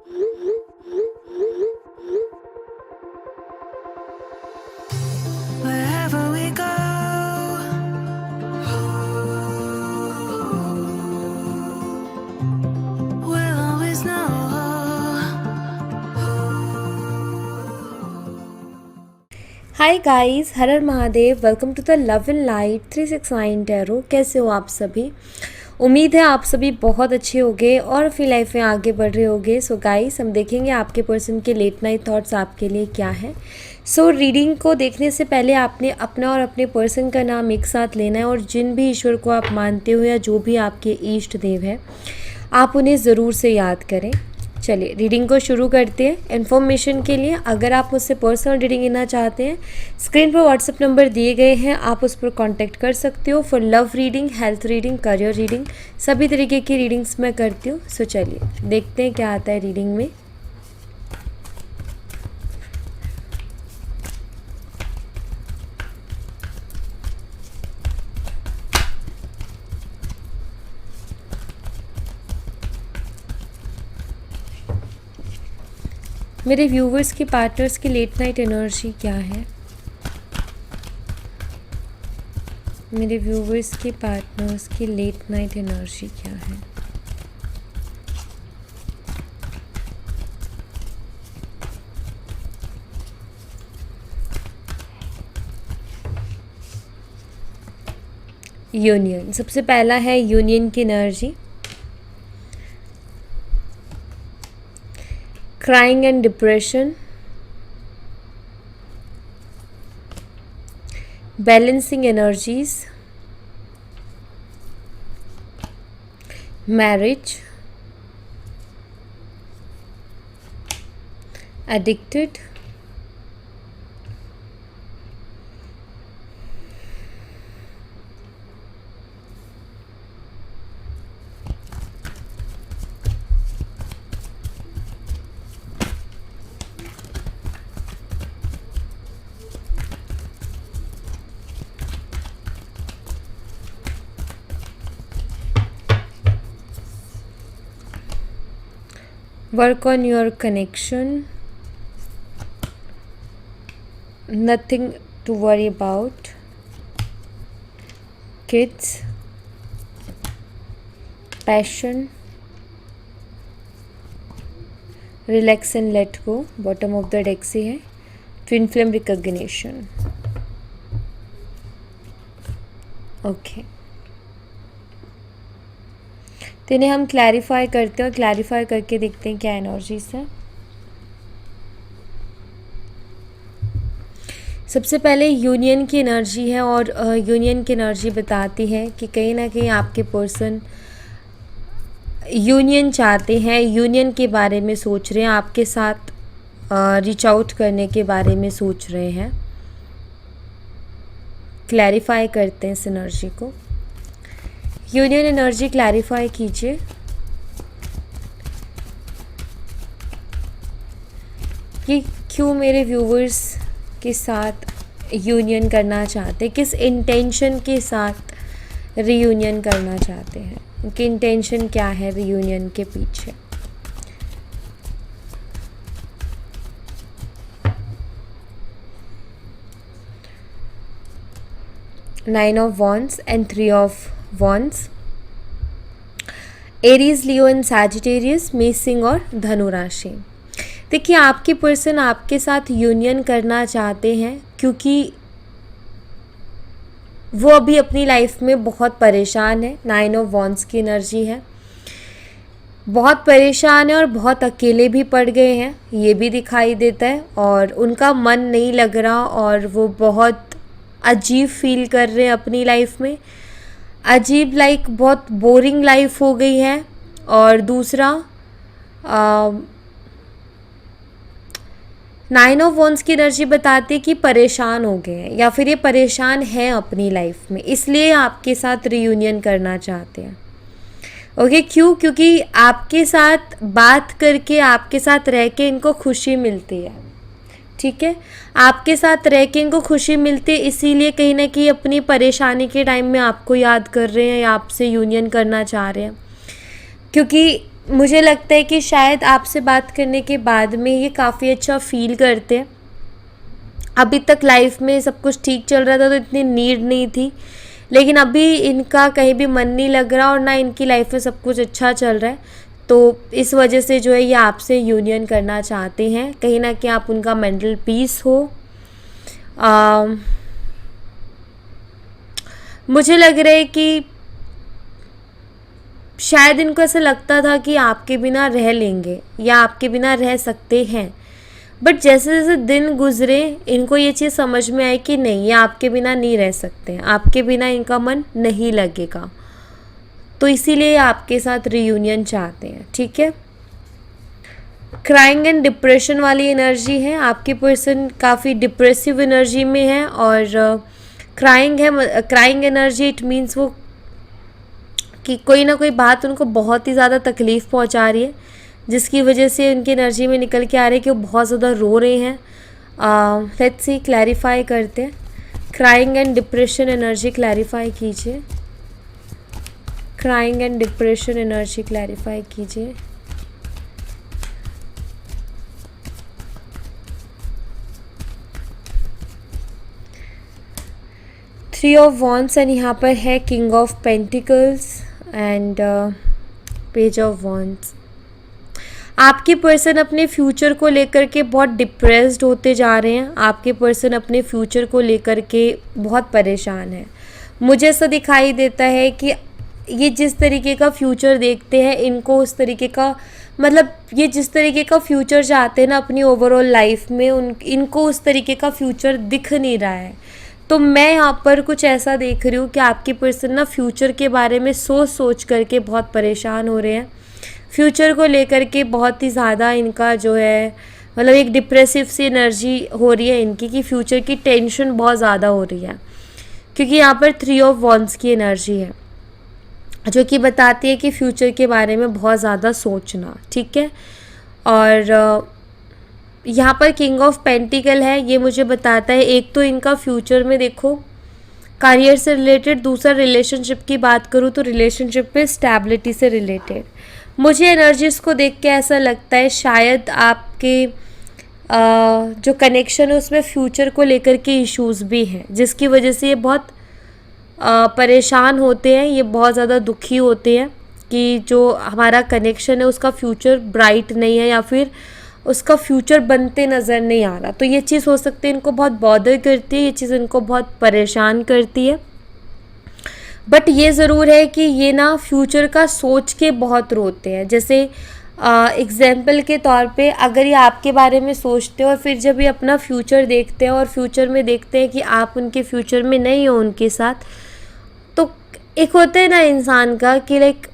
Wherever we go, we'll always know. Hi guys, Har her Mahadev. Welcome to the love and light 369 tarot. कैसे हो आप सभी? उम्मीद है आप सभी बहुत अच्छे होंगे और अपनी लाइफ में आगे बढ़ रहे होंगे। सो गाइस, हम देखेंगे आपके पर्सन के लेट नाइट थॉट्स आपके लिए क्या है। सो रीडिंग को देखने से पहले आपने अपना और अपने पर्सन का नाम एक साथ लेना है और जिन भी ईश्वर को आप मानते हो या जो भी आपके इष्ट देव हैं, आप उन्हें ज़रूर से याद करें। चलिए रीडिंग को शुरू करते हैं। इन्फॉर्मेशन के लिए अगर आप मुझसे पर्सनल रीडिंग लेना चाहते हैं, स्क्रीन पर व्हाट्सएप नंबर दिए गए हैं, आप उस पर कांटेक्ट कर सकते हो for love reading, health reading, career reading, सभी तरीके की रीडिंग्स मैं करती हूँ। सो चलिए देखते हैं क्या आता है रीडिंग में। मेरे व्यूवर्स की पार्टनर्स की लेट नाइट एनर्जी क्या है? मेरे व्यूवर्स की पार्टनर्स की लेट नाइट एनर्जी क्या है? यूनियन, सबसे पहला है यूनियन की energy. Crying and depression, balancing energies, marriage, addicted, work on your connection, nothing to worry about, kids, passion, relax and let go, bottom of the deck से है, twin flame recognition। Okay, तो इन्हें हम clarify करते हैं और clarify करके देखते हैं क्या एनर्जीज है। सबसे पहले यूनियन की एनर्जी है और यूनियन की एनर्जी बताती है कि कहीं ना कहीं आपके पर्सन यूनियन चाहते हैं, यूनियन के बारे में सोच रहे हैं, आपके साथ रीच आउट करने के बारे में सोच रहे हैं। क्लैरिफाई करते हैं इस एनर्जी को। यूनियन एनर्जी क्लैरिफाई कीजिए। कि क्यों मेरे व्यूवर्स के साथ यूनियन करना चाहते हैं, किस इंटेंशन के साथ रीयूनियन करना चाहते हैं, उनकी इंटेंशन क्या है रीयूनियन के पीछे। Nine of wands and 3 of wands. Aries, Leo and Sagittarius, मेष, सिंह और धनु राशि। देखिए आपके पर्सन आपके साथ यूनियन करना चाहते हैं क्योंकि वो अभी अपनी लाइफ में बहुत परेशान है। 9 ऑफ वॉन्ड्स की एनर्जी है, बहुत परेशान है और बहुत अकेले भी पड़ गए हैं, ये भी दिखाई देता है। और उनका मन नहीं लग रहा और वो बहुत अजीब फील कर रहे हैं अपनी लाइफ में। अजीब लाइक बहुत बोरिंग लाइफ हो गई है। और दूसरा 9 ऑफ वॉन्ड्स की एनर्जी बताती है कि परेशान हो गए हैं या फिर ये परेशान हैं अपनी लाइफ में, इसलिए आपके साथ रीयूनियन करना चाहते हैं। ओके, क्यों? क्योंकि आपके साथ बात करके, आपके साथ रह के इनको खुशी मिलती है। ठीक है, आपके साथ रह के इनको खुशी मिलती है, इसीलिए कहीं ना कहीं अपनी परेशानी के टाइम में आपको याद कर रहे हैं या आपसे यूनियन करना चाह रहे हैं। क्योंकि मुझे लगता है कि शायद आपसे बात करने के बाद में ये काफ़ी अच्छा फील करते हैं। अभी तक लाइफ में सब कुछ ठीक चल रहा था तो इतनी नीड नहीं थी, लेकिन अभी इनका कहीं भी मन नहीं लग रहा और ना इनकी लाइफ में सब कुछ अच्छा चल रहा है। तो इस वजह से जो है ये आपसे यूनियन करना चाहते हैं, कहीं ना कहीं आप उनका मेंटल पीस हो। मुझे लग रहा है कि शायद इनको ऐसा लगता था कि आपके बिना रह लेंगे या आपके बिना रह सकते हैं, बट जैसे जैसे दिन गुजरे इनको ये चीज़ समझ में आई कि नहीं, ये आपके बिना नहीं रह सकते हैं, आपके बिना इनका मन नहीं लगेगा, तो इसीलिए आपके साथ रियूनियन चाहते हैं। ठीक है, क्राइंग एंड डिप्रेशन वाली एनर्जी है, आपके पर्सन काफ़ी डिप्रेसिव एनर्जी में है। और क्राइंग है, क्राइंग एनर्जी इट मीन्स वो कि कोई ना कोई बात उनको बहुत ही ज़्यादा तकलीफ़ पहुंचा रही है, जिसकी वजह से उनकी एनर्जी में निकल के आ रही है कि वो बहुत ज़्यादा रो रहे हैं। लेट्स सी, क्लैरिफाई करते हैं। Crying and depression energy clarify कीजिए। Crying and depression energy clarify कीजिए। थ्री ऑफ वॉन्ड्स एंड यहाँ पर है king of pentacles and page of wands. आपके पर्सन अपने फ्यूचर को लेकर के बहुत डिप्रेस्ड होते जा रहे हैं। आपके पर्सन अपने फ्यूचर को लेकर के बहुत परेशान है। मुझे ऐसा दिखाई देता है कि ये जिस तरीके का फ्यूचर देखते हैं, इनको उस तरीके का, मतलब ये जिस तरीके का फ्यूचर चाहते हैं ना अपनी ओवरऑल लाइफ में, इनको उस तरीके का फ्यूचर दिख नहीं रहा है। तो मैं यहाँ पर कुछ ऐसा देख रही हूँ कि आपके पर्सन ना फ्यूचर के बारे में सोच सोच करके बहुत परेशान हो रहे हैं। फ्यूचर को लेकर के बहुत ही ज़्यादा इनका जो है, मतलब एक डिप्रेसिव सी एनर्जी हो रही है इनकी, कि फ्यूचर की टेंशन बहुत ज़्यादा हो रही है, क्योंकि यहाँ पर थ्री ऑफ वॉन्ड्स की एनर्जी है जो कि बताती है कि फ्यूचर के बारे में बहुत ज़्यादा सोचना। ठीक है, और यहाँ पर किंग ऑफ पेंटिकल है, ये मुझे बताता है एक तो इनका फ्यूचर में देखो करियर से रिलेटेड, दूसरा रिलेशनशिप की बात करूँ तो रिलेशनशिप पे स्टेबिलिटी से रिलेटेड। मुझे एनर्जीज को देख के ऐसा लगता है शायद आपके जो कनेक्शन है उसमें फ्यूचर को लेकर के इश्यूज भी हैं, जिसकी वजह से ये बहुत परेशान होते हैं, ये बहुत ज़्यादा दुखी होते हैं कि जो हमारा कनेक्शन है उसका फ्यूचर ब्राइट नहीं है या फिर उसका फ्यूचर बनते नज़र नहीं आ रहा। तो ये चीज़ हो सकती है इनको बहुत बॉदर करती है, ये चीज़ इनको बहुत परेशान करती है। बट ये ज़रूर है कि ये ना फ्यूचर का सोच के बहुत रोते हैं। जैसे एग्जाम्पल के तौर पे अगर ये आपके बारे में सोचते हैं और फिर जब ये अपना फ्यूचर देखते हैं और फ्यूचर में देखते हैं कि आप उनके फ्यूचर में नहीं हो उनके साथ, तो एक होता है ना इंसान का कि लाइक,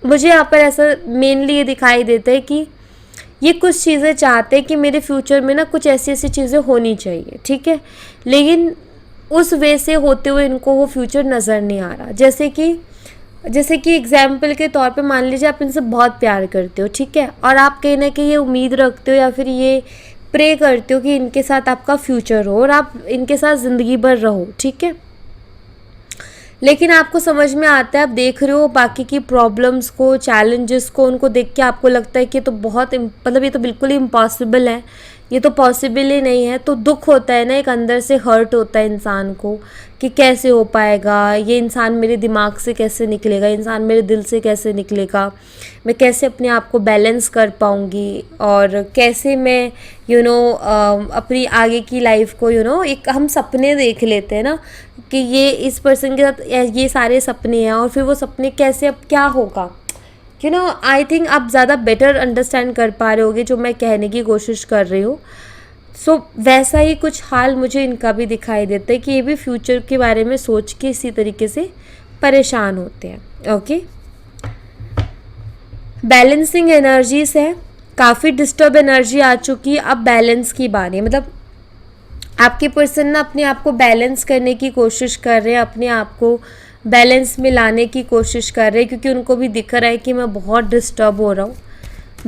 मुझे यहाँ पर ऐसा मेनली ये दिखाई देता है कि ये कुछ चीज़ें चाहते हैं कि मेरे फ्यूचर में ना कुछ ऐसी ऐसी चीज़ें होनी चाहिए। ठीक है, लेकिन उस वे से होते हुए इनको वो फ्यूचर नज़र नहीं आ रहा। जैसे कि एग्जाम्पल के तौर पे मान लीजिए आप इनसे बहुत प्यार करते हो, ठीक है, और आप कहीं ना कहीं ये उम्मीद रखते हो या फिर ये प्रे करते हो कि इनके साथ आपका फ्यूचर हो और आप इनके साथ ज़िंदगी भर रहो। ठीक है, लेकिन आपको समझ में आता है, आप देख रहे हो बाकी की प्रॉब्लम्स को, चैलेंजेस को, उनको देख के आपको लगता है कि ये तो बहुत, मतलब ये तो बिल्कुल ही इम्पॉसिबल है, ये तो पॉसिबल ही नहीं है। तो दुख होता है ना, एक अंदर से हर्ट होता है इंसान को कि कैसे हो पाएगा, ये इंसान मेरे दिमाग से कैसे निकलेगा, इंसान मेरे दिल से कैसे निकलेगा, मैं कैसे अपने आप को बैलेंस कर पाऊँगी और कैसे मैं अपनी आगे की लाइफ को एक हम सपने देख लेते हैं ना कि ये इस पर्सन के साथ ये सारे सपने हैं और फिर वो सपने कैसे, अब क्या होगा, आई थिंक आप ज़्यादा बेटर अंडरस्टैंड कर पा रहे होगे जो मैं कहने की कोशिश कर रही हूँ। सो वैसा ही कुछ हाल मुझे इनका भी दिखाई देता है कि ये भी फ्यूचर के बारे में सोच के इसी तरीके से परेशान होते हैं। ओके, बैलेंसिंग एनर्जीज है, काफ़ी डिस्टर्ब एनर्जी आ चुकी है, अब बैलेंस की बारी है। मतलब आपके पर्सन ना अपने आप को बैलेंस करने की कोशिश कर रहे हैं, अपने आप को बैलेंस में लाने की कोशिश कर रहे हैं, क्योंकि उनको भी दिख रहा है कि मैं बहुत डिस्टर्ब हो रहा हूँ।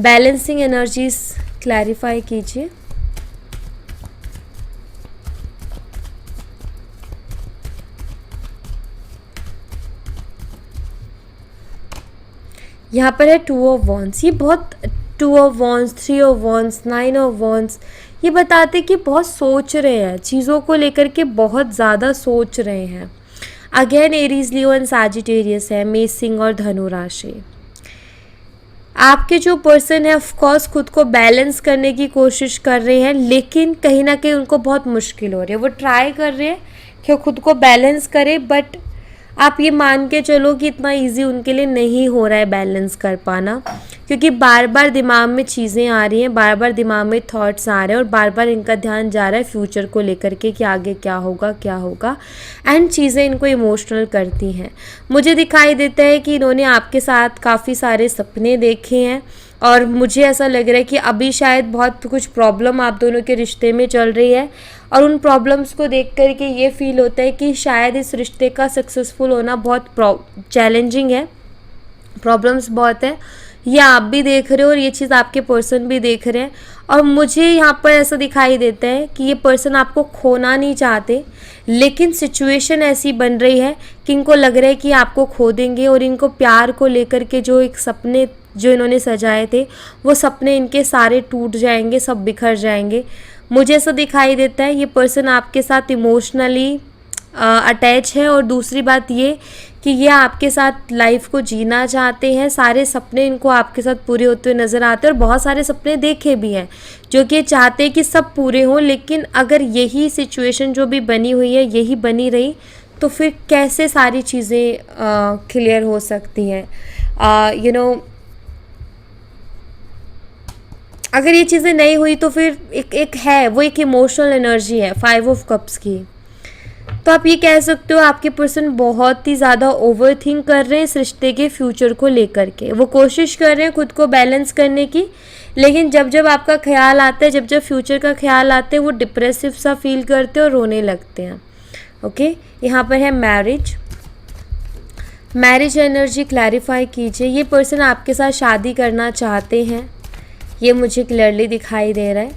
बैलेंसिंग एनर्जीज क्लैरिफाई कीजिए। यहाँ पर है 2 ऑफ वॉन्ड्स। ये बहुत 2 of wands, 3 of wands, 9 of wands, ये बताते कि बहुत सोच रहे हैं चीज़ों को लेकर के, बहुत ज़्यादा सोच रहे हैं। Again Aries, Leo and Sagittarius है, मेष, सिंह और धनु राशि। आपके जो पर्सन है ऑफ कोर्स खुद को बैलेंस करने की कोशिश कर रहे हैं, लेकिन कहीं ना कहीं उनको बहुत मुश्किल हो रही है। वो ट्राई कर रहे हैं कि वो खुद को बैलेंस करें, बट आप ये मान के चलो कि इतना इजी उनके लिए नहीं हो रहा है बैलेंस कर पाना, क्योंकि बार बार दिमाग में चीज़ें आ रही हैं, बार बार दिमाग में थॉट्स आ रहे हैं और बार बार इनका ध्यान जा रहा है फ्यूचर को लेकर के कि आगे क्या होगा क्या होगा, एंड चीज़ें इनको इमोशनल करती हैं। मुझे दिखाई देता है कि इन्होंने आपके साथ काफ़ी सारे सपने देखे हैं और मुझे ऐसा लग रहा है कि अभी शायद बहुत कुछ प्रॉब्लम आप दोनों के रिश्ते में चल रही है और उन प्रॉब्लम्स को देख कर के ये फील होता है कि शायद इस रिश्ते का सक्सेसफुल होना बहुत चैलेंजिंग है, प्रॉब्लम्स बहुत है। ये आप भी देख रहे हो और ये चीज़ आपके पर्सन भी देख रहे हैं, और मुझे यहाँ पर ऐसा दिखाई देता है कि ये पर्सन आपको खोना नहीं चाहते, लेकिन सिचुएशन ऐसी बन रही है कि इनको लग रहा है कि आपको खो देंगे और इनको प्यार को लेकर के जो एक सपने जो इन्होंने सजाए थे वो सपने इनके सारे टूट जाएंगे, सब बिखर जाएंगे। मुझे ऐसा दिखाई देता है ये पर्सन आपके साथ इमोशनली अटैच है, और दूसरी बात ये कि ये आपके साथ लाइफ को जीना चाहते हैं। सारे सपने इनको आपके साथ पूरे होते हुए नज़र आते हैं और बहुत सारे सपने देखे भी हैं जो कि चाहते हैं कि सब पूरे हों, लेकिन अगर यही सिचुएशन जो भी बनी हुई है यही बनी रही तो फिर कैसे सारी चीज़ें क्लियर हो सकती हैं। अगर ये चीज़ें नहीं हुई तो फिर एक है वो एक इमोशनल एनर्जी है 5 ऑफ कप्स की। तो आप ये कह सकते हो आपके पर्सन बहुत ही ज़्यादा ओवर थिंक कर रहे हैं इस रिश्ते के फ्यूचर को लेकर के। वो कोशिश कर रहे हैं खुद को बैलेंस करने की, लेकिन जब जब आपका ख्याल आता है, जब जब फ्यूचर का ख्याल आता है, वो डिप्रेसिव सा फील करते हैं और रोने लगते हैं। ओके, यहाँ पर है मैरिज। मैरिज एनर्जी क्लैरिफाई कीजिए। ये पर्सन आपके साथ शादी करना चाहते हैं, ये मुझे क्लियरली दिखाई दे रहा है।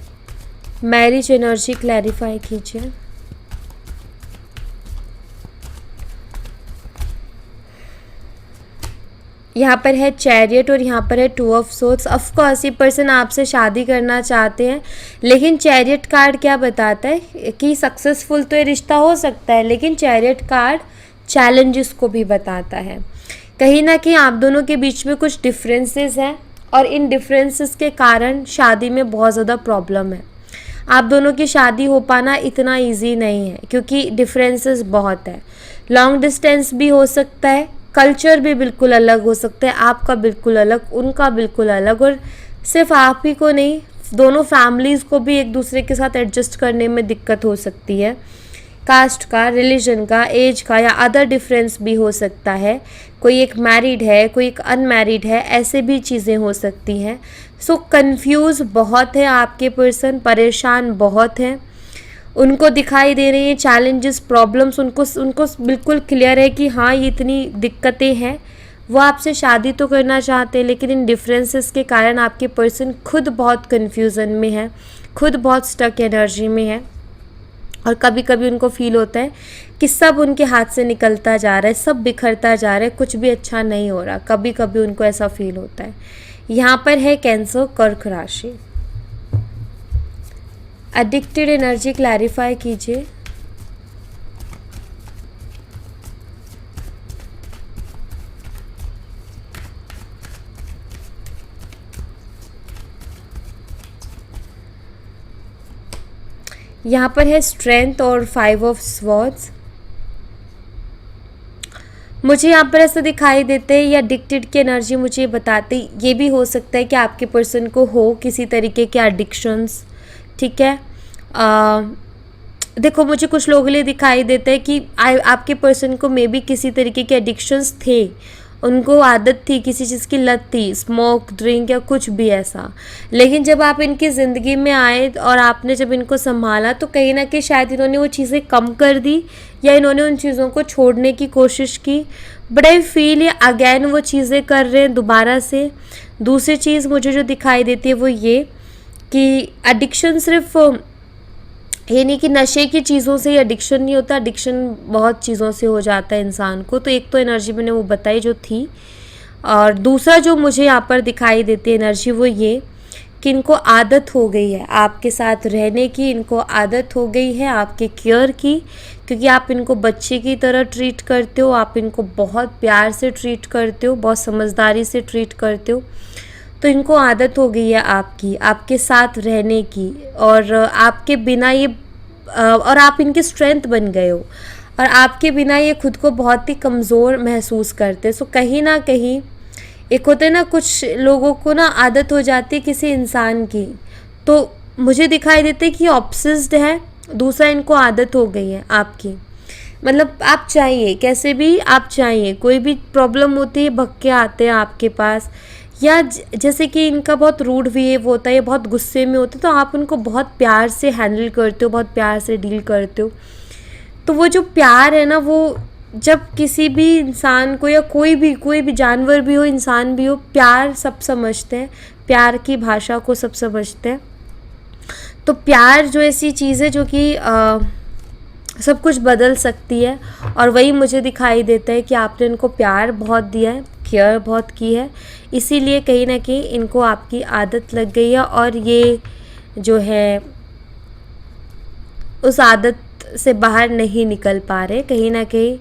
मैरिज एनर्जी क्लैरिफाई कीजिए। यहाँ पर है चैरियट और यहाँ पर है 2 ऑफ सोर्ड्स। ऑफ कोर्स ये पर्सन आपसे शादी करना चाहते हैं, लेकिन चैरियट कार्ड क्या बताता है कि सक्सेसफुल तो ये रिश्ता हो सकता है, लेकिन चैरियट कार्ड चैलेंजेस को भी बताता है। कहीं ना कहीं आप दोनों के बीच में कुछ डिफरेंसेस हैं और इन डिफरेंसेस के कारण शादी में बहुत ज़्यादा प्रॉब्लम है। आप दोनों की शादी हो पाना इतना इजी नहीं है क्योंकि डिफरेंसेस बहुत है। लॉन्ग डिस्टेंस भी हो सकता है, कल्चर भी बिल्कुल अलग हो सकता है, आपका बिल्कुल अलग, उनका बिल्कुल अलग, और सिर्फ आप ही को नहीं, दोनों फैमिलीज़ को भी एक दूसरे के साथ एडजस्ट करने में दिक्कत हो सकती है। कास्ट का, रिलीजन का, एज का या अदर डिफरेंस भी हो सकता है। कोई एक मैरिड है, कोई एक अनमैरिड है, ऐसे भी चीज़ें हो सकती हैं। सो कंफ्यूज बहुत है आपके पर्सन, परेशान बहुत हैं, उनको दिखाई दे रही हैं चैलेंजेस, प्रॉब्लम्स, उनको बिल्कुल क्लियर है कि हाँ ये इतनी दिक्कतें हैं। वो आपसे शादी तो करना चाहते हैं, लेकिन इन डिफरेंसेस के कारण आपके पर्सन खुद बहुत कन्फ्यूज़न में है, खुद बहुत स्टक एनर्जी में है, और कभी कभी उनको फील होता है कि सब उनके हाथ से निकलता जा रहा है, सब बिखरता जा रहा है, कुछ भी अच्छा नहीं हो रहा। कभी कभी उनको ऐसा फील होता है। यहाँ पर है कैंसर, कर्क राशि। एडिक्टेड एनर्जी क्लैरिफाई कीजिए। यहाँ पर है स्ट्रेंथ और 5 ऑफ स्वॉर्ड्स। मुझे यहाँ पर ऐसा दिखाई देते हैं, या एडिक्टेड की एनर्जी मुझे बताते, ये भी हो सकता है कि आपके पर्सन को हो किसी तरीके के एडिक्शंस, ठीक है। देखो मुझे कुछ लोगों के लिए दिखाई देता है कि आपके पर्सन को मे बी किसी तरीके के एडिक्शंस थे, उनको आदत थी, किसी चीज़ की लत थी, स्मोक, ड्रिंक या कुछ भी ऐसा। लेकिन जब आप इनकी ज़िंदगी में आए और आपने जब इनको संभाला तो कहीं ना कहीं शायद इन्होंने वो चीज़ें कम कर दी या इन्होंने उन चीज़ों को छोड़ने की कोशिश की। बट आई फील ये अगेन वो चीज़ें कर रहे हैं दोबारा से। दूसरी चीज़ मुझे जो दिखाई देती है वो ये कि एडिक्शन सिर्फ ये नहीं कि नशे की चीज़ों से ही एडिक्शन नहीं होता, एडिक्शन बहुत चीज़ों से हो जाता है इंसान को। तो एक तो एनर्जी मैंने वो बताई जो थी, और दूसरा जो मुझे यहाँ पर दिखाई देती है एनर्जी वो ये कि इनको आदत हो गई है आपके साथ रहने की, इनको आदत हो गई है आपके केयर की, क्योंकि आप इनको बच्चे की तरह ट्रीट करते हो, आप इनको बहुत प्यार से ट्रीट करते हो, बहुत समझदारी से ट्रीट करते हो। तो इनको आदत हो गई है आपकी, आपके साथ रहने की, और आपके बिना ये और आप इनकी स्ट्रेंथ बन गए हो, और आपके बिना ये खुद को बहुत ही कमज़ोर महसूस करते हैं। सो कहीं ना कहीं एक होता है ना, कुछ लोगों को ना आदत हो जाती है किसी इंसान की, तो मुझे दिखाई देता है कि ऑब्सेस्ड है। दूसरा, इनको आदत हो गई है आपकी, मतलब आप चाहिए कैसे भी, आप चाहिए कोई भी प्रॉब्लम होती है भग के आते हैं आपके पास, या जैसे कि इनका बहुत रूड बिहेव होता है, बहुत गुस्से में होते हैं, तो आप उनको बहुत प्यार से हैंडल करते हो, बहुत प्यार से डील करते हो। तो वो जो प्यार है ना, वो जब किसी भी इंसान को, या कोई भी जानवर भी हो, इंसान भी हो, प्यार सब समझते हैं, प्यार की भाषा को सब समझते हैं। तो प्यार जो ऐसी चीज़ है जो कि सब कुछ बदल सकती है, और वही मुझे दिखाई देता है कि आपने इनको प्यार बहुत दिया है, केयर बहुत की है, इसीलिए कहीं ना कहीं इनको आपकी आदत लग गई है, और ये जो है उस आदत से बाहर नहीं निकल पा रहे, कहीं ना कहीं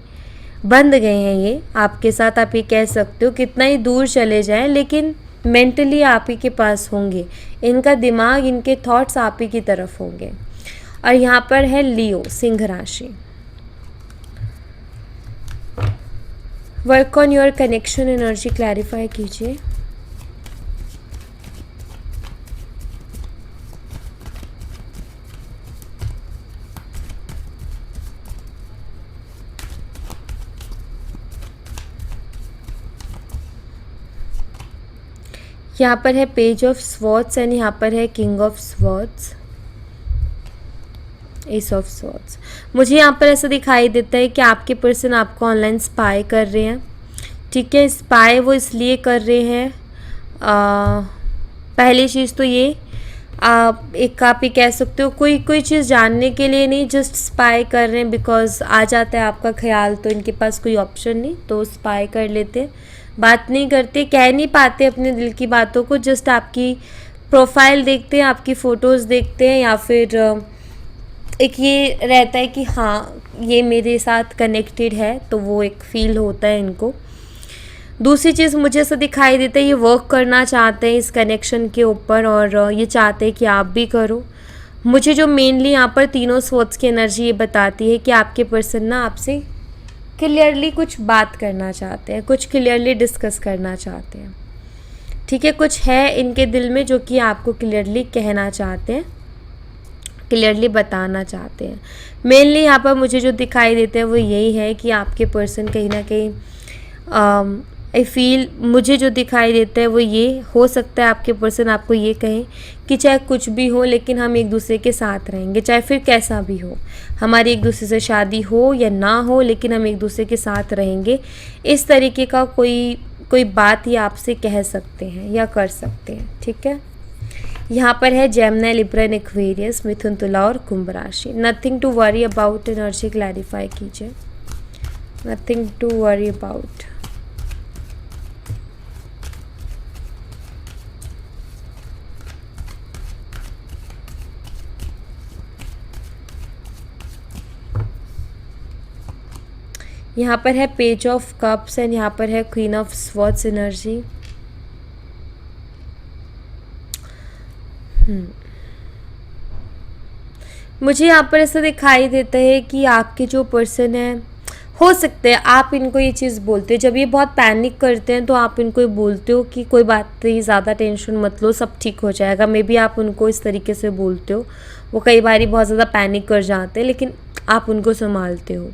बंध गए हैं ये आपके साथ। आप ये कह सकते हो कितना ही दूर चले जाएं, लेकिन मेंटली आप ही के पास होंगे, इनका दिमाग, इनके थॉट्स आप ही की तरफ होंगे। और यहाँ पर है लियो, सिंह राशि। Work on your connection energy clarify कीजिए। यहाँ पर है पेज ऑफ स्वॉर्ड्स एंड यहाँ पर है king of swords, S of swords. मुझे यहाँ पर ऐसा दिखाई देता है कि आपके पर्सन आपको ऑनलाइन स्पाई कर रहे हैं, ठीक है। स्पाई वो इसलिए कर रहे हैं, पहली चीज़ तो ये, एक आप ही कह सकते हो कोई चीज़ जानने के लिए नहीं, जस्ट स्पाई कर रहे हैं, बिकॉज आ जाता है आपका ख्याल, तो इनके पास कोई ऑप्शन नहीं, तो स्पाई कर लेते हैं। बात नहीं करते, कह नहीं पाते अपने दिल की बातों को, जस्ट आपकी प्रोफाइल देखते हैं, आपकी फ़ोटोज़ देखते हैं, या फिर एक ये रहता है कि हाँ ये मेरे साथ कनेक्टेड है, तो वो एक फील होता है इनको। दूसरी चीज़ मुझे ऐसा दिखाई देता है, ये वर्क करना चाहते हैं इस कनेक्शन के ऊपर, और ये चाहते हैं कि आप भी करो। मुझे जो मेनली यहाँ पर तीनों स्वॉर्ड्स की एनर्जी ये बताती है कि आपके पर्सन ना आपसे क्लियरली कुछ बात करना चाहते हैं, कुछ क्लियरली डिस्कस करना चाहते हैं, ठीक है। कुछ है इनके दिल में जो कि आपको क्लियरली कहना चाहते हैं, क्लियरली बताना चाहते हैं। मेनली यहाँ पर मुझे जो दिखाई देता है वो यही है कि आपके पर्सन कहीं ना कहीं आई फील, मुझे जो दिखाई देता है वो ये हो सकता है आपके पर्सन आपको ये कहें कि चाहे कुछ भी हो, लेकिन हम एक दूसरे के साथ रहेंगे, चाहे फिर कैसा भी हो, हमारी एक दूसरे से शादी हो या ना हो, लेकिन हम एक दूसरे के साथ रहेंगे। इस तरीके का कोई बात ये आपसे कह सकते हैं या कर सकते हैं, ठीक है। यहाँ पर है जेमिनी, लिब्रा एंड एक्वेरियस, मिथुन, तुला और कुंभ राशि। Nothing to worry about, energy clarify कीजिए। Nothing to worry about. यहाँ पर है पेज ऑफ कप्स एंड यहाँ पर है क्वीन ऑफ स्वॉर्ड्स एनर्जी। मुझे यहाँ पर ऐसा दिखाई देता है कि आपके जो पर्सन है, हो सकते हैं आप इनको ये चीज़ बोलते हो, जब ये बहुत पैनिक करते हैं तो आप इनको ये बोलते हो कि कोई बात नहीं, ज़्यादा टेंशन मत लो, सब ठीक हो जाएगा। मे बी आप उनको इस तरीके से बोलते हो, वो कई बार बहुत ज़्यादा पैनिक कर जाते हैं, लेकिन आप उनको संभालते हो।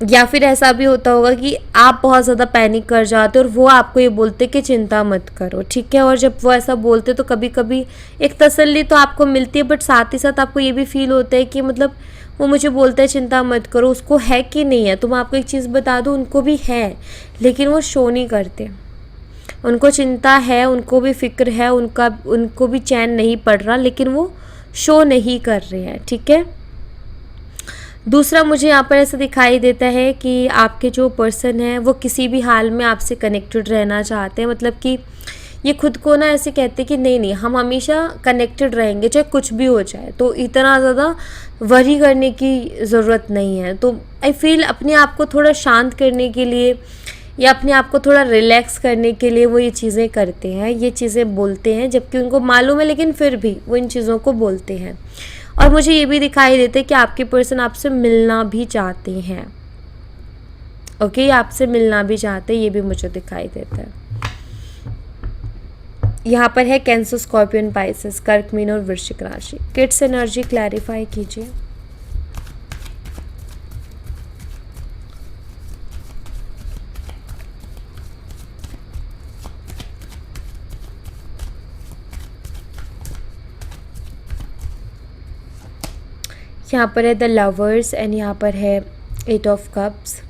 या फिर ऐसा भी होता होगा कि आप बहुत ज़्यादा पैनिक कर जाते हो और वो आपको ये बोलते कि चिंता मत करो, ठीक है। और जब वो ऐसा बोलते तो कभी कभी एक तसल्ली तो आपको मिलती है, बट साथ ही साथ आपको ये भी फील होता है कि मतलब वो मुझे बोलता है चिंता मत करो, उसको है कि नहीं है। तो मैं आपको एक चीज़ बता दूँ, उनको भी है, लेकिन वो शो नहीं करते। उनको चिंता है, उनको भी फिक्र है, उनको भी चैन नहीं पड़ रहा, लेकिन वो शो नहीं कर रहे हैं, ठीक है। दूसरा मुझे यहाँ पर ऐसा दिखाई देता है कि आपके जो पर्सन है वो किसी भी हाल में आपसे कनेक्टेड रहना चाहते हैं, मतलब कि ये खुद को ना ऐसे कहते हैं कि नहीं नहीं हम हमेशा कनेक्टेड रहेंगे चाहे कुछ भी हो जाए, तो इतना ज़्यादा वरी करने की ज़रूरत नहीं है। तो आई फील अपने आप को थोड़ा शांत करने के लिए या अपने आप को थोड़ा रिलैक्स करने के लिए वो ये चीज़ें करते हैं, ये चीज़ें बोलते हैं, जबकि उनको मालूम है लेकिन फिर भी वो इन चीज़ों को बोलते हैं। और मुझे ये भी दिखाई देता है कि आपके पर्सन आपसे मिलना भी चाहते हैं। ओके, आपसे मिलना भी चाहते हैं, ये भी मुझे दिखाई देता है। यहाँ पर है कैंसर, स्कॉर्पियन, पाइसेस, कर्क, मीन और वृश्चिक राशि। किड्स एनर्जी क्लैरिफाई कीजिए। यहाँ पर है द लवर्स एंड यहाँ पर है 8 ऑफ कप्स।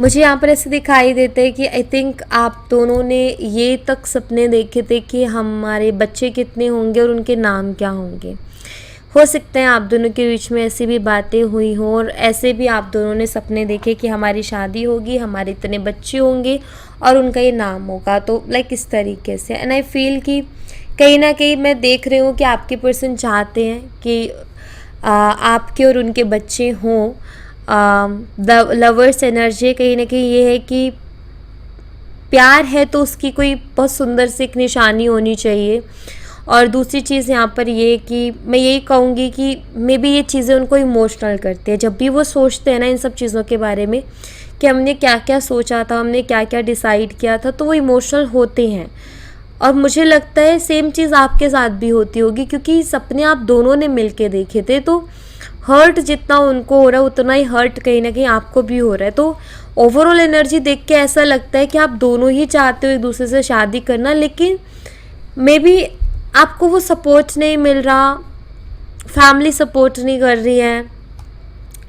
मुझे यहाँ पर ऐसे दिखाई देता है कि आई थिंक आप दोनों ने ये तक सपने देखे थे कि हमारे बच्चे कितने होंगे और उनके नाम क्या होंगे। हो सकता है आप दोनों के बीच में ऐसी भी बातें हुई हों और ऐसे भी आप दोनों ने सपने देखे कि हमारी शादी होगी, हमारे इतने बच्चे होंगे और उनका ये नाम होगा। तो लाइक इस तरीके से एंड आई फील कि कहीं ना कहीं मैं देख रही हूँ कि आपके पर्सन चाहते हैं कि आपके और उनके बच्चे हों। द लवर्स एनर्जी कहीं ना कहीं ये है कि प्यार है तो उसकी कोई बहुत सुंदर सी एक निशानी होनी चाहिए। और दूसरी चीज़ यहाँ पर ये कि मैं यही कहूँगी कि मे बी ये चीज़ें उनको इमोशनल करती है। जब भी वो सोचते हैं ना इन सब चीज़ों के बारे में कि हमने क्या क्या सोचा था, हमने क्या क्या डिसाइड किया था, तो वो इमोशनल होते हैं। और मुझे लगता है सेम चीज़ आपके साथ भी होती होगी, क्योंकि सपने आप दोनों ने मिल के देखे थे। तो हर्ट जितना उनको हो रहा है उतना ही हर्ट कहीं ना कहीं आपको भी हो रहा है। तो ओवरऑल एनर्जी देख के ऐसा लगता है कि आप दोनों ही चाहते हो एक दूसरे से शादी करना, लेकिन मे बी आपको वो सपोर्ट नहीं मिल रहा, फैमिली सपोर्ट नहीं कर रही है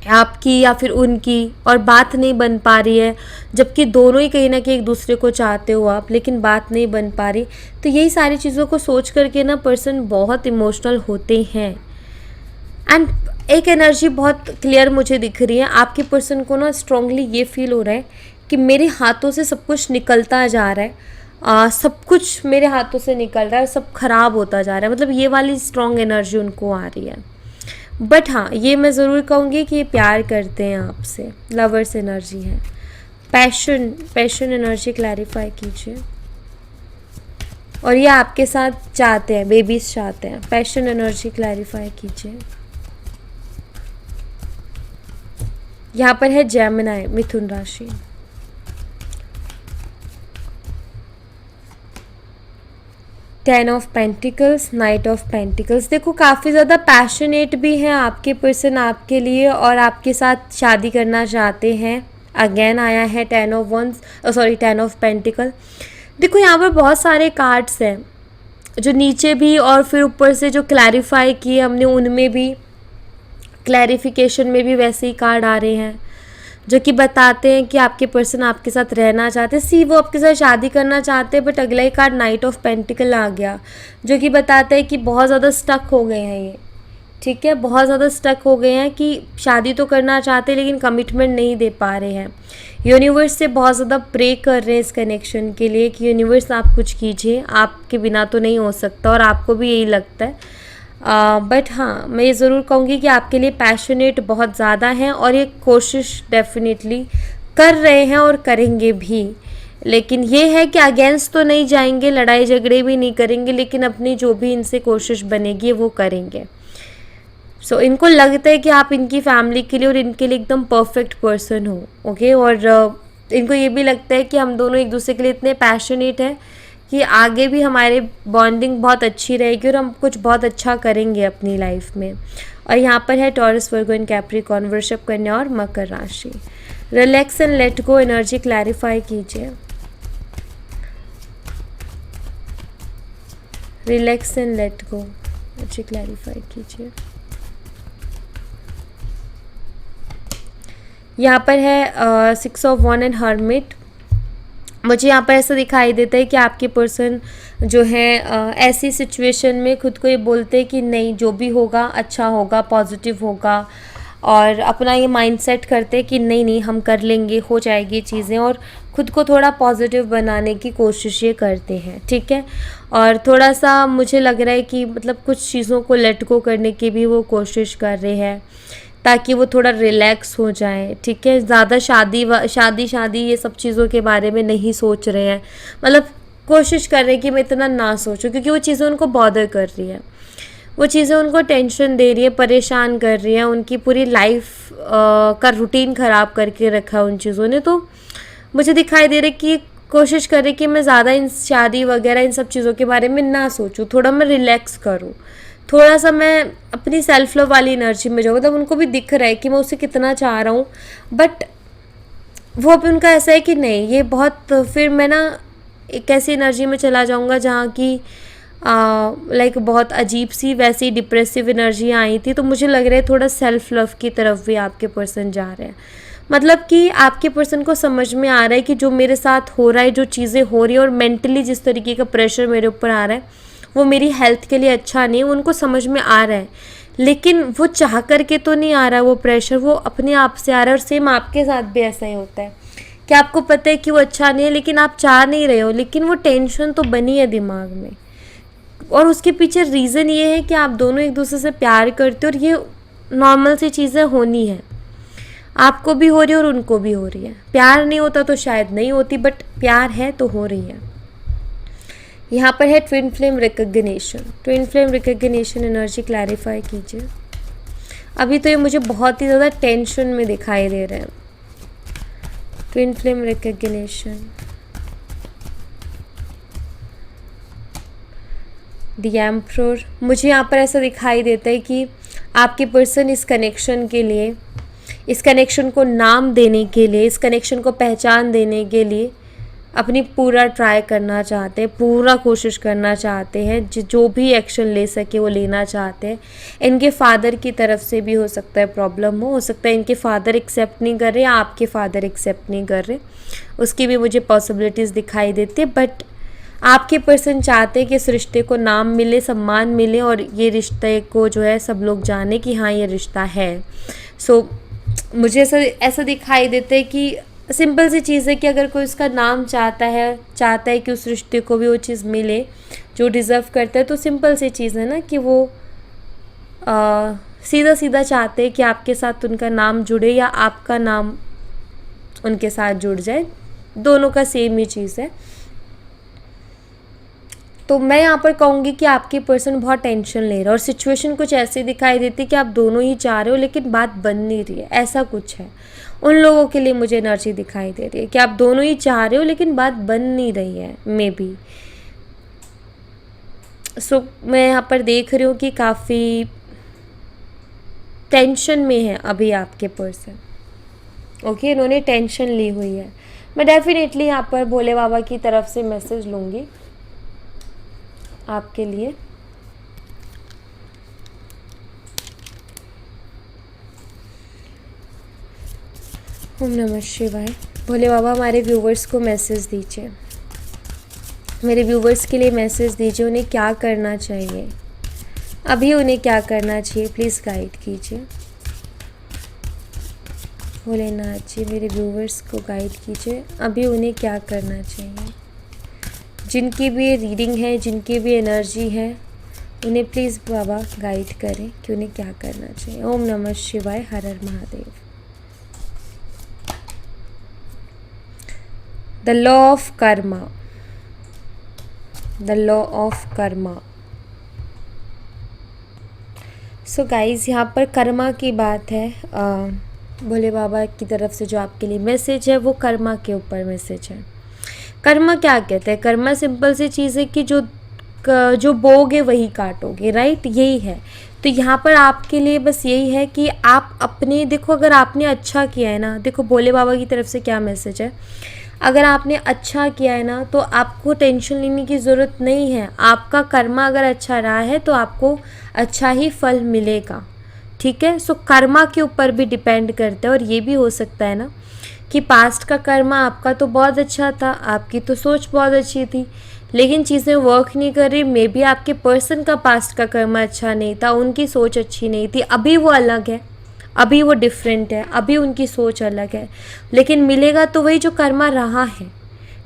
आपकी या फिर उनकी, और बात नहीं बन पा रही है। जबकि दोनों ही कहीं ना कहीं एक दूसरे को चाहते हो आप, लेकिन बात नहीं बन पा रही। तो यही सारी चीज़ों को सोच करके ना पर्सन बहुत इमोशनल होते हैं। एंड एक एनर्जी बहुत क्लियर मुझे दिख रही है, आपके पर्सन को ना स्ट्रांगली ये फील हो रहा है कि मेरे हाथों से सब कुछ निकलता जा रहा है, सब कुछ मेरे हाथों से निकल रहा है, सब खराब होता जा रहा है। मतलब ये वाली स्ट्रॉन्ग एनर्जी उनको आ रही है। बट हाँ, ये मैं ज़रूर कहूँगी कि ये प्यार करते हैं आपसे, लवर्स एनर्जी है। पैशन एनर्जी क्लैरिफाई कीजिए। और ये आपके साथ चाहते हैं, बेबीज चाहते हैं। पैशन एनर्जी क्लैरिफाई कीजिए। यहाँ पर है जेमिनी, मिथुन राशि। Ten of pentacles, night of pentacles. देखो काफ़ी ज़्यादा पैशनेट भी हैं आपके पर्सन आपके लिए और आपके साथ शादी करना चाहते हैं। अगेन आया है टेन ऑफ पेंटिकल। देखो यहाँ पर बहुत सारे कार्ड्स हैं जो नीचे भी और फिर ऊपर से जो क्लैरिफाई किए हमने उनमें भी, क्लैरिफिकेशन में भी वैसे ही कार्ड आ रहे हैं जो कि बताते हैं कि आपके पर्सन आपके साथ रहना चाहते हैं। वो आपके साथ शादी करना चाहते हैं। बट अगला ही कार्ड नाइट ऑफ पेंटिकल आ गया जो कि बताता है कि बहुत ज़्यादा स्टक हो गए हैं ये, ठीक है, बहुत ज़्यादा स्टक हो गए हैं कि शादी तो करना चाहते हैं लेकिन कमिटमेंट नहीं दे पा रहे हैं। यूनिवर्स से बहुत ज़्यादा प्रे कर रहे हैं इस कनेक्शन के लिए कि यूनिवर्स आप कुछ कीजिए, आपके बिना तो नहीं हो सकता, और आपको भी यही लगता है। बट हाँ, मैं ये ज़रूर कहूँगी कि आपके लिए पैशनेट बहुत ज़्यादा हैं और ये कोशिश डेफिनेटली कर रहे हैं और करेंगे भी। लेकिन ये है कि अगेंस्ट तो नहीं जाएंगे, लड़ाई झगड़े भी नहीं करेंगे, लेकिन अपनी जो भी इनसे कोशिश बनेगी वो करेंगे। सो इनको लगता है कि आप इनकी फैमिली के लिए और इनके लिए एकदम परफेक्ट पर्सन हो। ओके, और इनको ये भी लगता है कि हम दोनों एक दूसरे के लिए इतने पैशनेट हैं कि आगे भी हमारे बॉन्डिंग बहुत अच्छी रहेगी और हम कुछ बहुत अच्छा करेंगे अपनी लाइफ में। और यहाँ पर है टॉरस, वर्गो एंड कैप्रिकॉर्न, वृषभ, कन्या और मकर राशि। Relax and let go energy clarify कीजिए। Relax and let go energy clarify कीजिए। यहाँ पर है 6 ऑफ वन एंड हर्मिट, मुझे यहाँ पर ऐसा दिखाई देता है कि आपके पर्सन जो है ऐसी सिचुएशन में खुद को ये बोलते हैं कि नहीं, जो भी होगा अच्छा होगा, पॉजिटिव होगा, और अपना ये माइंडसेट करते हैं कि नहीं नहीं हम कर लेंगे, हो जाएगी चीज़ें, और खुद को थोड़ा पॉजिटिव बनाने की कोशिश ये करते हैं, ठीक है। और थोड़ा सा मुझे लग रहा है कि मतलब कुछ चीज़ों को लेट गो करने की भी वो कोशिश कर रहे हैं ताकि वो थोड़ा रिलैक्स हो जाए, ठीक है। ज़्यादा शादी ये सब चीज़ों के बारे में नहीं सोच रहे हैं, मतलब कोशिश कर रहे हैं कि मैं इतना ना सोचूं, क्योंकि वो चीज़ें उनको बॉदर कर रही है, वो चीज़ें उनको टेंशन दे रही है, परेशान कर रही है, उनकी पूरी लाइफ का रूटीन ख़राब करके रखा है उन चीज़ों ने। तो मुझे दिखाई दे रहा है कि कोशिश कर रही कि मैं ज़्यादा इन शादी वगैरह इन सब चीज़ों के बारे में ना सोचूं, थोड़ा मैं रिलैक्स करूं, थोड़ा सा मैं अपनी सेल्फ लव वाली एनर्जी में जाऊँ। मतलब उनको भी दिख रहा है कि मैं उसे कितना चाह रहा हूँ, बट वो अभी उनका ऐसा है कि नहीं, ये बहुत, फिर मैं ना एक ऐसी एनर्जी में चला जाऊँगा जहाँ की लाइक बहुत अजीब सी वैसी डिप्रेसिव एनर्जी आई थी। तो मुझे लग रहा है थोड़ा सेल्फ लव की तरफ भी आपके पर्सन जा रहे हैं, मतलब कि आपके पर्सन को समझ में आ रहा है कि जो मेरे साथ हो रहा है, जो चीज़ें हो रही है, और मेंटली जिस तरीके का प्रेशर मेरे ऊपर आ रहा है वो मेरी हेल्थ के लिए अच्छा नहीं है, उनको समझ में आ रहा है, लेकिन वो चाह करके तो नहीं आ रहा वो प्रेशर, वो अपने आप से आ रहा है। और सेम आपके साथ भी ऐसा ही होता है कि आपको पता है कि वो अच्छा नहीं है, लेकिन आप चाह नहीं रहे हो, लेकिन वो टेंशन तो बनी है दिमाग में, और उसके पीछे रीज़न ये है कि आप दोनों एक दूसरे से प्यार करते हो, और ये नॉर्मल सी चीज़ें होनी है, आपको भी हो रही है और उनको भी हो रही है। प्यार नहीं होता तो शायद नहीं होती, बट प्यार है तो हो रही है। यहाँ पर है twin flame recognition. Twin flame recognition energy clarify कीजिए। अभी तो ये मुझे बहुत ही ज़्यादा टेंशन में दिखाई दे रहे हैं। Twin flame recognition, the emperor. मुझे यहाँ पर ऐसा दिखाई देता है कि आपके पर्सन इस कनेक्शन के लिए, इस कनेक्शन को नाम देने के लिए, इस कनेक्शन को पहचान देने के लिए अपनी पूरा ट्राई करना चाहते हैं, पूरा कोशिश करना चाहते हैं, जो भी एक्शन ले सके वो लेना चाहते हैं। इनके फादर की तरफ से भी हो सकता है प्रॉब्लम हो सकता है इनके फादर एक्सेप्ट नहीं कर रहे, आपके फादर एक्सेप्ट नहीं कर रहे, उसकी भी मुझे पॉसिबिलिटीज़ दिखाई देती है। बट आपके पर्सन चाहते हैं कि इस रिश्ते को नाम मिले, सम्मान मिले, और ये रिश्ते को जो है सब लोग जाने कि हाँ ये रिश्ता है। सो मुझे ऐसा दिखाई देता है कि सिंपल सी चीज़ है कि अगर कोई उसका नाम चाहता है कि उस रिश्ते को भी वो चीज़ मिले जो डिज़र्व करता है, तो सिंपल सी चीज़ है ना कि वो सीधा सीधा चाहते हैं कि आपके साथ उनका नाम जुड़े या आपका नाम उनके साथ जुड़ जाए, दोनों का सेम ही चीज़ है। तो मैं यहाँ पर कहूँगी कि आपके पर्सन बहुत टेंशन ले रहा है, और सिचुएशन कुछ ऐसी दिखाई देती है कि आप दोनों ही चाह रहे हो लेकिन बात बन नहीं रही है, ऐसा कुछ है। उन लोगों के लिए मुझे एनर्जी दिखाई दे रही है कि आप दोनों ही चाह रहे हो लेकिन बात बन नहीं रही है, मे बी। सो मैं यहाँ पर देख रही हूँ कि काफ़ी टेंशन में है अभी आपके पर्सन। ओके, इन्होंने टेंशन ली हुई है। मैं डेफिनेटली यहाँ पर भोले बाबा की तरफ से मैसेज लूँगी आपके लिए। ओम नमः शिवाय। भोले बाबा हमारे व्यूवर्स को मैसेज दीजिए, मेरे व्यूवर्स के लिए मैसेज दीजिए, उन्हें क्या करना चाहिए अभी, उन्हें क्या करना चाहिए, प्लीज़ गाइड कीजिए। भोलेनाथ जी मेरे व्यूवर्स को गाइड कीजिए, अभी उन्हें क्या करना चाहिए। जिनकी भी रीडिंग है, जिनकी भी एनर्जी है, उन्हें प्लीज़ बाबा गाइड करें कि उन्हें क्या करना चाहिए। ओम नमः शिवाय, हर हर Mahadev. The law of karma, the law of karma. So guys यहाँ पर कर्मा की बात है। भोले बाबा की तरफ से जो आपके लिए मैसेज है वो कर्मा के ऊपर मैसेज है। कर्मा क्या कहते हैं? कर्मा सिंपल सी चीज़ है कि जो बोगे वही काटोगे, राइट, यही है। तो यहाँ पर आपके लिए बस यही है कि आप अपने, देखो अगर आपने अच्छा किया है ना, देखो भोले बाबा की तरफ से क्या मैसेज है, अगर आपने अच्छा किया है ना तो आपको टेंशन लेने की ज़रूरत नहीं है। आपका कर्मा अगर अच्छा रहा है तो आपको अच्छा ही फल मिलेगा, ठीक है। सो कर्मा के ऊपर भी डिपेंड करता है, और ये भी हो सकता है ना कि पास्ट का कर्मा आपका तो बहुत अच्छा था, आपकी तो सोच बहुत अच्छी थी, लेकिन चीज़ें वर्क नहीं कर रही। मे बी आपके पर्सन का पास्ट का कर्मा अच्छा नहीं था, उनकी सोच अच्छी नहीं थी, अभी वो अलग है, अभी वो डिफरेंट है, अभी उनकी सोच अलग है, लेकिन मिलेगा तो वही जो कर्मा रहा है,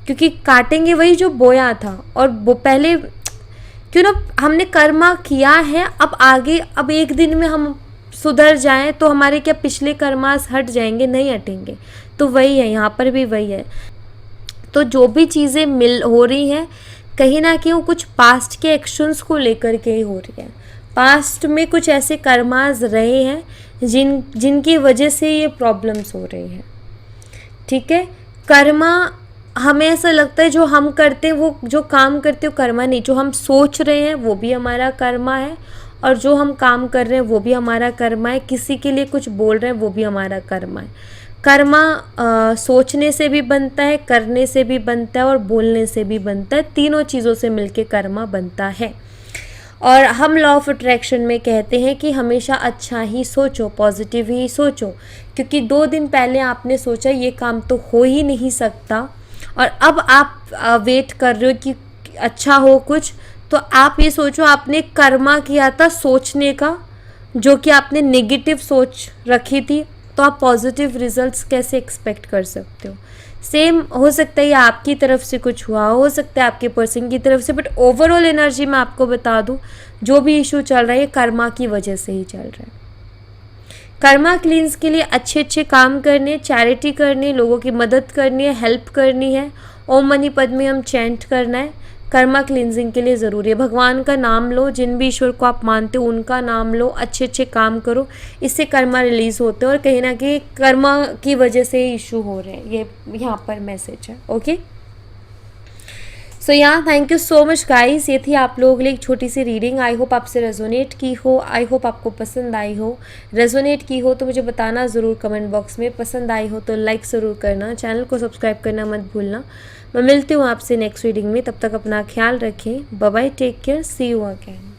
क्योंकि काटेंगे वही जो बोया था। और वो पहले क्यों ना हमने कर्मा किया है, अब आगे अब एक दिन में हम सुधर जाएं तो हमारे क्या पिछले कर्मास हट जाएंगे? नहीं हटेंगे। तो वही है, यहाँ पर भी वही है। तो जो भी चीज़ें हो रही हैं, कहीं ना कहीं वो कुछ पास्ट के एक्शंस को लेकर के ही हो रही है। पास्ट में कुछ ऐसे कर्मास रहे हैं जिनकी वजह से ये प्रॉब्लम्स हो रही हैं। ठीक है, कर्मा हमें ऐसा लगता है जो हम करते हैं, वो जो काम करते हो कर्मा नहीं, जो हम सोच रहे हैं वो भी हमारा कर्मा है, और जो हम काम कर रहे हैं वो भी हमारा कर्मा है, किसी के लिए कुछ बोल रहे हैं वो भी हमारा कर्मा है। कर्मा सोचने से भी बनता है, करने से भी बनता है, और बोलने से भी बनता है। तीनों चीज़ों से मिलके कर्मा बनता है। और हम लॉ ऑफ अट्रैक्शन में कहते हैं कि हमेशा अच्छा ही सोचो, पॉजिटिव ही सोचो, क्योंकि 2 दिन पहले आपने सोचा ये काम तो हो ही नहीं सकता, और अब आप वेट कर रहे हो कि अच्छा हो कुछ, तो आप ये सोचो आपने कर्मा किया था सोचने का, जो कि आपने नेगेटिव सोच रखी थी, तो आप पॉजिटिव रिजल्ट्स कैसे एक्सपेक्ट कर सकते हो? सेम हो सकता है ये आपकी तरफ से कुछ हुआ, हो सकता है आपके पर्सन की तरफ से, बट ओवरऑल एनर्जी मैं आपको बता दूं, जो भी इशू चल रहा है ये कर्मा की वजह से ही चल रहा है। कर्मा क्लींस के लिए अच्छे अच्छे काम करने, चैरिटी करनी, लोगों की मदद करनी है, हेल्प करनी है, ओम मनी पद्मे हम चैंट करना है, कर्मा क्लींजिंग के लिए ज़रूरी है। भगवान का नाम लो, जिन भी ईश्वर को आप मानते हो उनका नाम लो, अच्छे अच्छे काम करो, इससे कर्मा रिलीज़ होते हैं, और कहीं ना कहीं कर्मा की वजह से इशू हो रहे हैं, ये यहाँ पर मैसेज है। ओके, सो यहाँ thank you so much guys, ये थी आप लोगों के लिए एक छोटी सी रीडिंग। आई होप आपसे रेजोनेट की हो, आई होप आपको पसंद आई हो। रेजोनेट की हो तो मुझे बताना ज़रूर कमेंट बॉक्स में, पसंद आई हो तो लाइक ज़रूर करना, चैनल को सब्सक्राइब करना मत भूलना। मैं मिलती हूँ आपसे नेक्स्ट रीडिंग में, तब तक अपना ख्याल रखें। Bye bye, take care, see you again.